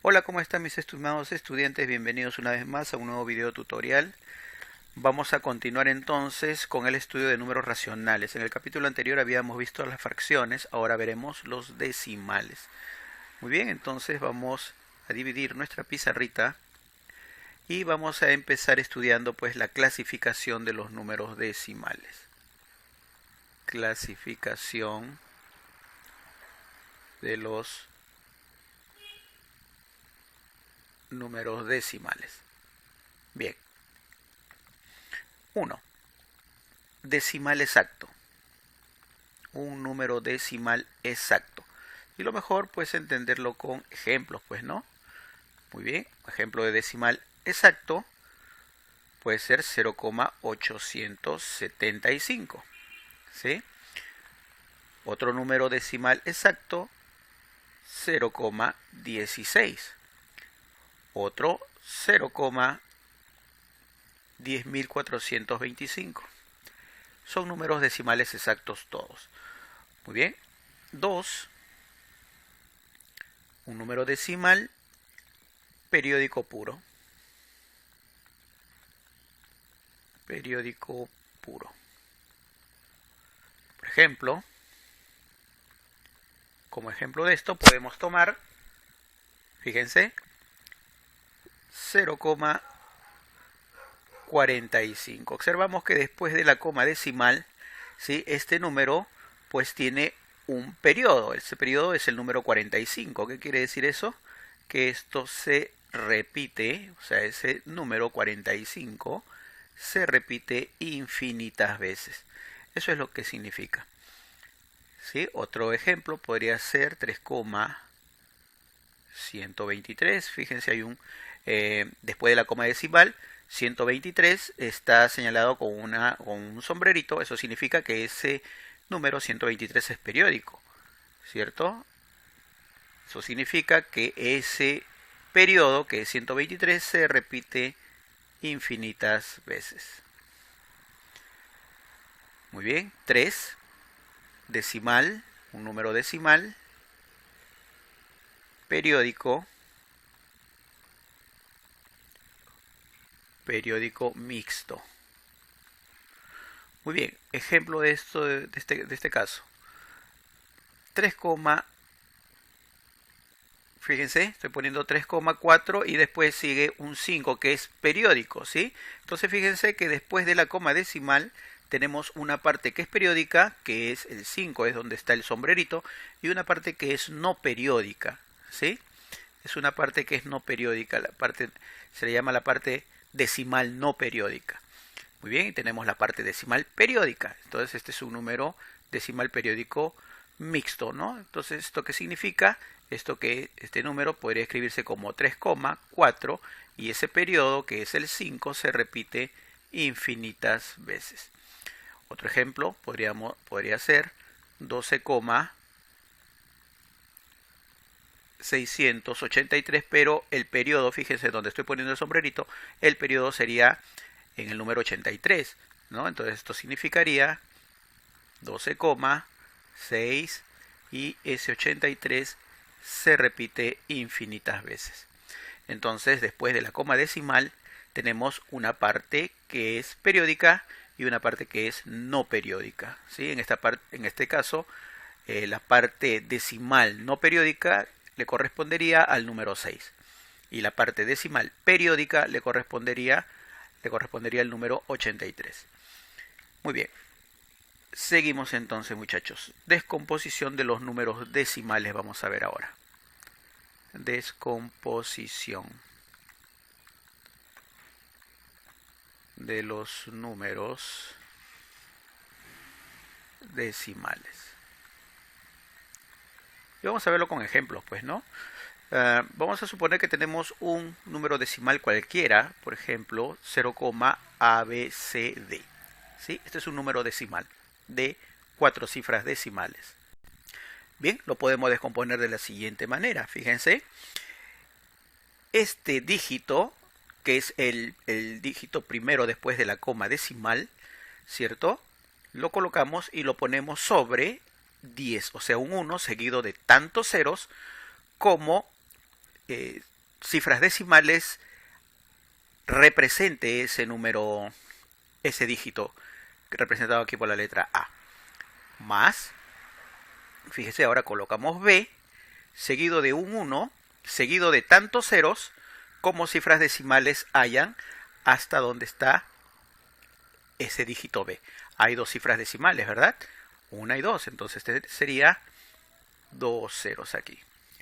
Hola, ¿cómo están mis estimados estudiantes? Bienvenidos una vez más a un nuevo video tutorial. Vamos a continuar entonces con el estudio de números racionales. En el capítulo anterior habíamos visto las fracciones, ahora veremos los decimales. Muy bien, entonces vamos a dividir nuestra pizarrita y vamos a empezar estudiando pues la clasificación de los números decimales. Clasificación de los números decimales. Bien. 1. Decimal exacto. Un número decimal exacto. Y lo mejor pues entenderlo con ejemplos, pues, ¿no? Muy bien. Ejemplo de decimal exacto puede ser 0,875. ¿Sí? Otro número decimal exacto, 0,16. Otro 0,10.425. Son números decimales exactos todos. Muy bien. 2. Un número decimal periódico puro. Periódico puro. Por ejemplo, como ejemplo de esto podemos tomar, fíjense, 0,45. Observamos que después de la coma decimal, ¿sí?, este número pues tiene un periodo. Ese periodo es el número 45. ¿Qué quiere decir eso? Que esto se repite, o sea, ese número 45 se repite infinitas veces. Eso es lo que significa. ¿Sí? Otro ejemplo podría ser 3,123. Fíjense, hay un después de la coma decimal, 123 está señalado con un sombrerito. Eso significa que ese número 123 es periódico, ¿cierto? Eso significa que ese periodo, que es 123, se repite infinitas veces. Muy bien. 3, decimal, un número decimal, periódico mixto. Muy bien, ejemplo de esto, de este caso. 3, fíjense, estoy poniendo 3,4 y después sigue un 5 que es periódico, ¿sí? Entonces fíjense que después de la coma decimal tenemos una parte que es periódica, que es el 5, es donde está el sombrerito, y una parte que es no periódica, ¿sí? Es una parte que es no periódica, se le llama la parte decimal no periódica. Muy bien, y tenemos la parte decimal periódica. Entonces este es un número decimal periódico mixto, ¿no? Entonces, ¿esto qué significa? Este número podría escribirse como 3,4 y ese periodo, que es el 5, se repite infinitas veces. Otro ejemplo podría ser 12,683, pero el periodo, fíjense donde estoy poniendo el sombrerito, el periodo sería en el número 83, ¿no? Entonces esto significaría 12,6 y ese 83 se repite infinitas veces. Entonces, después de la coma decimal, tenemos una parte que es periódica y una parte que es no periódica, ¿sí? En este caso, la parte decimal no periódica le correspondería al número 6 y la parte decimal periódica le correspondería al número 83. Muy bien. Seguimos entonces, muchachos. Descomposición de los números decimales vamos a ver ahora. Descomposición de los números decimales. Y vamos a verlo con ejemplos, pues, ¿no? Vamos a suponer que tenemos un número decimal cualquiera, por ejemplo, 0,ABCD. ¿Sí? Este es un número decimal de 4 cifras decimales. Bien, lo podemos descomponer de la siguiente manera. Fíjense, este dígito, que es el dígito primero después de la coma decimal, ¿cierto? Lo colocamos y lo ponemos sobre 10, o sea, un 1 seguido de tantos ceros como cifras decimales represente ese número, ese dígito representado aquí por la letra A. Más, fíjese, ahora colocamos B, seguido de un 1, seguido de tantos ceros como cifras decimales hayan hasta donde está ese dígito B. Hay dos cifras decimales, ¿verdad? 1 y 2, entonces este sería 2 ceros aquí.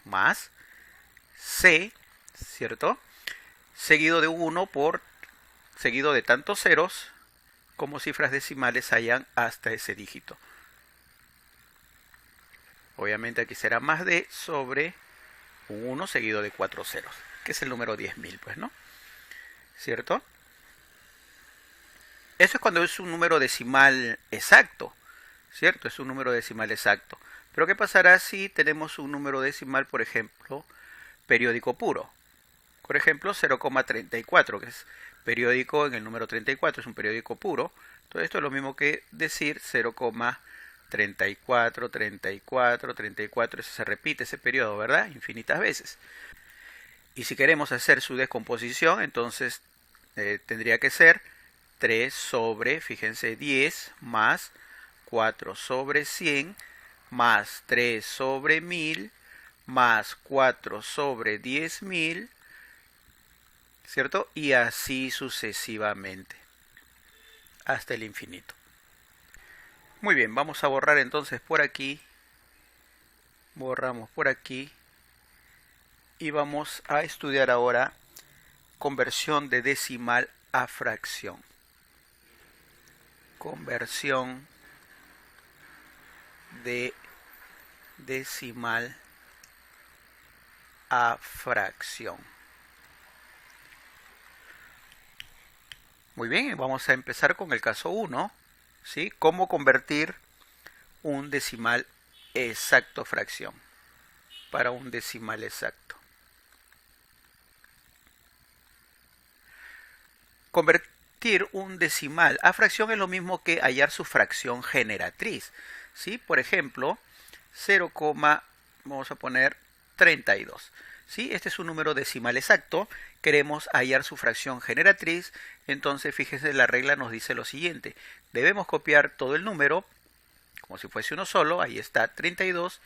Más C, ¿cierto? Seguido de un 1 seguido de tantos ceros como cifras decimales hayan hasta ese dígito. Obviamente aquí será más D sobre un 1 seguido de 4 ceros, que es el número 10.000, pues, ¿no? ¿Cierto? Eso es cuando es un número decimal exacto, ¿cierto? Es un número decimal exacto. Pero ¿qué pasará si tenemos un número decimal, por ejemplo, periódico puro? Por ejemplo, 0,34, que es periódico en el número 34, es un periódico puro. Entonces esto es lo mismo que decir 0,34, 34, 34, eso se repite ese periodo, ¿verdad? Infinitas veces. Y si queremos hacer su descomposición, entonces tendría que ser 3 sobre, fíjense, 10 más 4 sobre 100 más 3 sobre 1000 más 4 sobre 10.000, ¿cierto? Y así sucesivamente, hasta el infinito. Muy bien, vamos a borrar entonces por aquí. Borramos por aquí. Y vamos a estudiar ahora conversión de decimal a fracción. Conversión de decimal a fracción. Muy bien, vamos a empezar con el caso 1, ¿sí? ¿Cómo convertir un decimal exacto a fracción? Para un decimal exacto. Convertir un decimal a fracción es lo mismo que hallar su fracción generatriz, ¿sí? Por ejemplo, 0, vamos a poner 32. ¿Sí? Este es un número decimal exacto. Queremos hallar su fracción generatriz. Entonces, fíjense, la regla nos dice lo siguiente. Debemos copiar todo el número, como si fuese uno solo. Ahí está 32.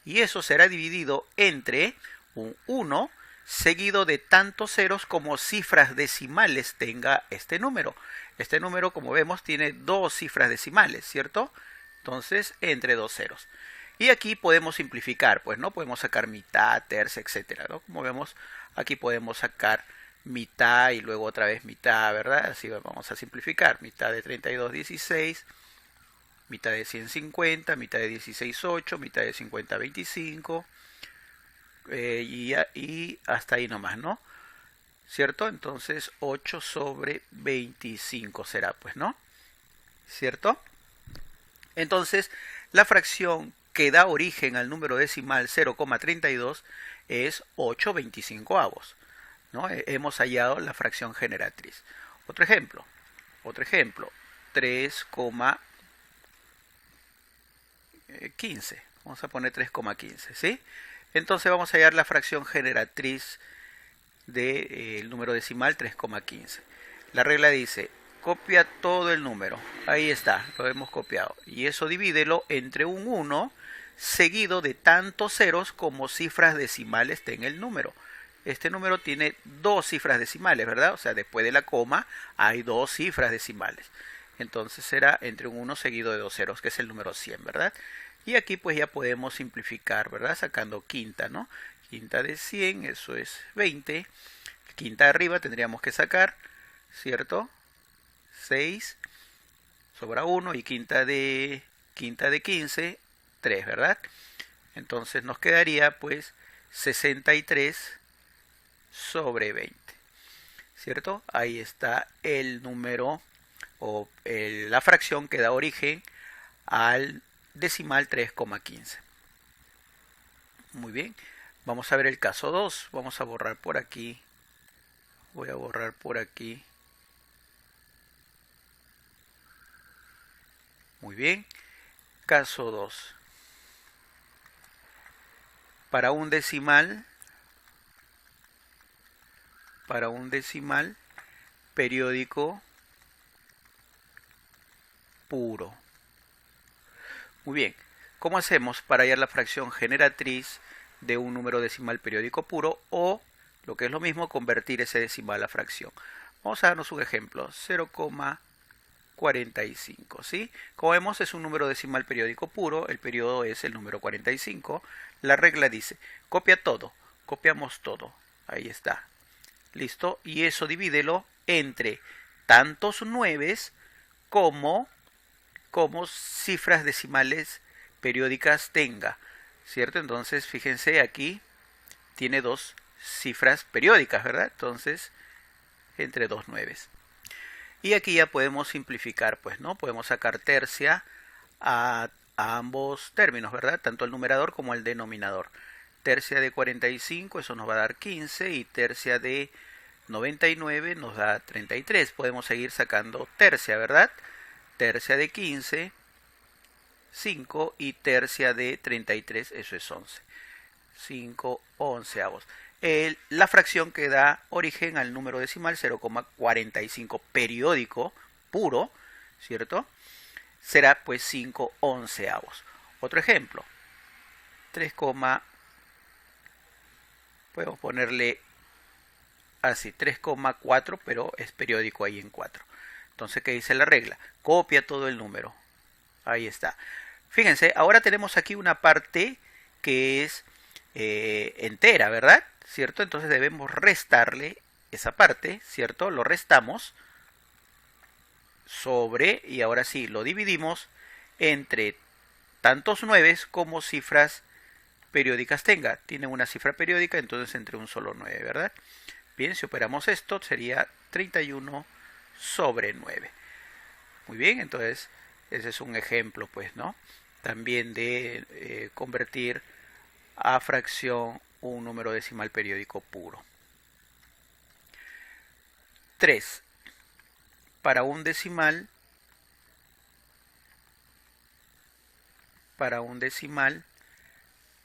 Y eso será dividido entre un 1 seguido de tantos ceros como cifras decimales tenga este número. Este número, como vemos, tiene dos cifras decimales, ¿cierto? Entonces, entre dos ceros. Y aquí podemos simplificar, pues, ¿no? Podemos sacar mitad, tercia, etcétera, ¿no? Como vemos, aquí podemos sacar mitad y luego otra vez mitad, ¿verdad? Así vamos a simplificar. Mitad de 32, 16. Mitad de 150, mitad de 16, 8. Mitad de 50, 25. Y hasta ahí nomás, ¿no? ¿Cierto? Entonces, 8 sobre 25 será, pues, ¿no? ¿Cierto? Entonces, la fracción que da origen al número decimal 0,32 es 8/25, ¿no? Hemos hallado la fracción generatriz. Otro ejemplo, 3,15. Vamos a poner 3,15, ¿sí? Entonces vamos a hallar la fracción generatriz del número decimal 3,15. La regla dice, copia todo el número. Ahí está, lo hemos copiado. Y eso divídelo entre un 1 seguido de tantos ceros como cifras decimales tenga el número. Este número tiene dos cifras decimales, ¿verdad? O sea, después de la coma hay dos cifras decimales. Entonces será entre un 1 seguido de dos ceros, que es el número 100, ¿verdad? Y aquí pues ya podemos simplificar, ¿verdad? Sacando quinta, ¿no? Quinta de 100, eso es 20. Quinta de arriba tendríamos que sacar, ¿cierto? 6, sobra 1, y quinta de 15, 3, ¿verdad? Entonces nos quedaría pues 63 sobre 20, ¿cierto? Ahí está el número o la fracción que da origen al decimal 3,15. Muy bien, vamos a ver el caso 2. Vamos a borrar por aquí. Voy a borrar por aquí. Muy bien, caso 2. Para un decimal para un decimal periódico puro. Muy bien, ¿cómo hacemos para hallar la fracción generatriz de un número decimal periódico puro o, lo que es lo mismo, convertir ese decimal a fracción? Vamos a darnos un ejemplo, 0,45, ¿sí? Como vemos es un número decimal periódico puro, el periodo es el número 45. La regla dice, copia todo, copiamos todo, ahí está, listo, y eso divídelo entre tantos nueves como cifras decimales periódicas tenga, ¿cierto? Entonces, fíjense aquí, tiene dos cifras periódicas, ¿verdad? Entonces, entre dos nueves. Y aquí ya podemos simplificar, pues, ¿no? Podemos sacar tercia a ambos términos, ¿verdad? Tanto el numerador como el denominador. Tercia de 45, eso nos va a dar 15, y tercia de 99 nos da 33. Podemos seguir sacando tercia, ¿verdad? Tercia de 15, 5, y tercia de 33, eso es 11. 5 onceavos. La fracción que da origen al número decimal 0,45 periódico puro, ¿cierto? Será pues 5 onceavos. Otro ejemplo, 3, podemos ponerle así, 3,4, pero es periódico ahí en 4. Entonces, ¿qué dice la regla? Copia todo el número. Ahí está. Fíjense, ahora tenemos aquí una parte que es entera, ¿verdad? ¿Cierto? Entonces debemos restarle esa parte, ¿cierto? Lo restamos sobre, y ahora sí, lo dividimos entre tantos nueves como cifras periódicas tenga. Tiene una cifra periódica, entonces entre un solo 9, ¿verdad? Bien, si operamos esto, sería 31 sobre 9. Muy bien, entonces ese es un ejemplo, pues, ¿no? También de convertir a fracción un número decimal periódico puro. 3. Para un decimal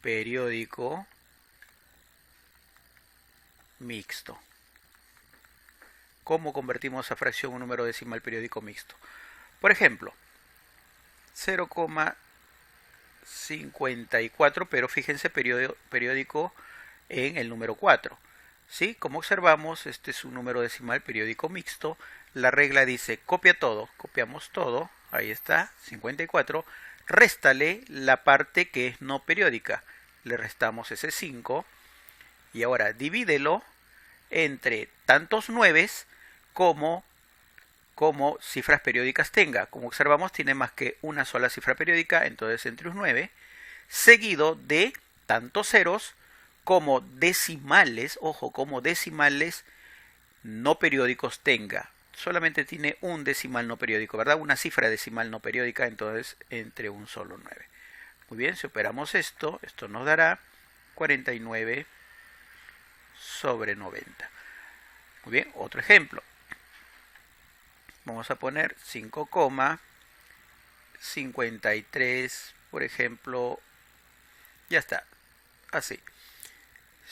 periódico mixto. ¿Cómo convertimos a fracción un número decimal periódico mixto? Por ejemplo, 0,54, pero fíjense, periódico en el número 4. ¿Sí? Como observamos, este es un número decimal periódico mixto. La regla dice, copia todo, copiamos todo, ahí está, 54. Réstale la parte que es no periódica. Le restamos ese 5. Y ahora divídelo entre tantos nueves como cifras periódicas tenga. Como observamos, tiene más que una sola cifra periódica, entonces entre un 9, seguido de tantos ceros como decimales, ojo, como decimales no periódicos tenga. Solamente tiene un decimal no periódico, ¿verdad? Una cifra decimal no periódica, entonces entre un solo 9. Muy bien, si operamos esto nos dará 49 sobre 90. Muy bien, otro ejemplo. Vamos a poner 5,53, por ejemplo. Ya está, así.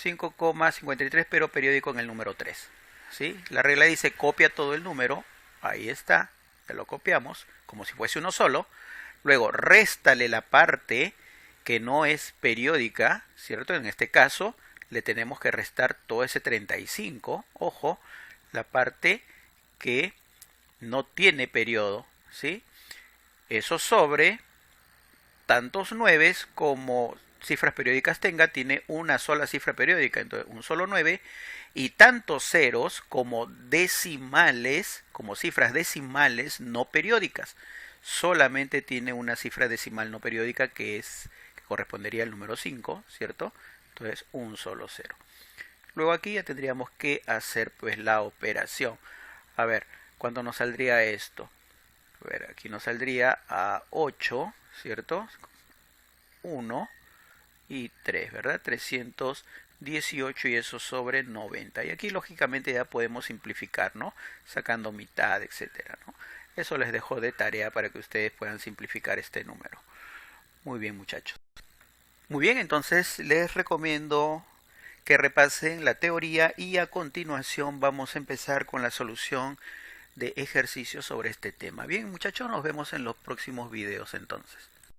5,53, pero periódico en el número 3. ¿Sí? La regla dice copia todo el número. Ahí está, ya lo copiamos, como si fuese uno solo. Luego, réstale la parte que no es periódica, ¿cierto? En este caso, le tenemos que restar todo ese 35. Ojo, la parte que no tiene periodo, ¿sí? Eso sobre tantos nueves como cifras periódicas tenga, tiene una sola cifra periódica, entonces un solo 9, y tantos ceros como decimales, como cifras decimales no periódicas. Solamente tiene una cifra decimal no periódica que correspondería al número 5, ¿cierto? Entonces un solo 0. Luego aquí ya tendríamos que hacer pues la operación. A ver, ¿cuánto nos saldría esto? A ver, aquí nos saldría a 8, ¿cierto? 1 y 3, ¿verdad? 318, y eso sobre 90. Y aquí lógicamente ya podemos simplificar, ¿no? Sacando mitad, etcétera, ¿no? Eso les dejo de tarea para que ustedes puedan simplificar este número. Muy bien, muchachos. Muy bien, entonces les recomiendo que repasen la teoría y a continuación vamos a empezar con la solución de ejercicios sobre este tema. Bien, muchachos, nos vemos en los próximos videos entonces.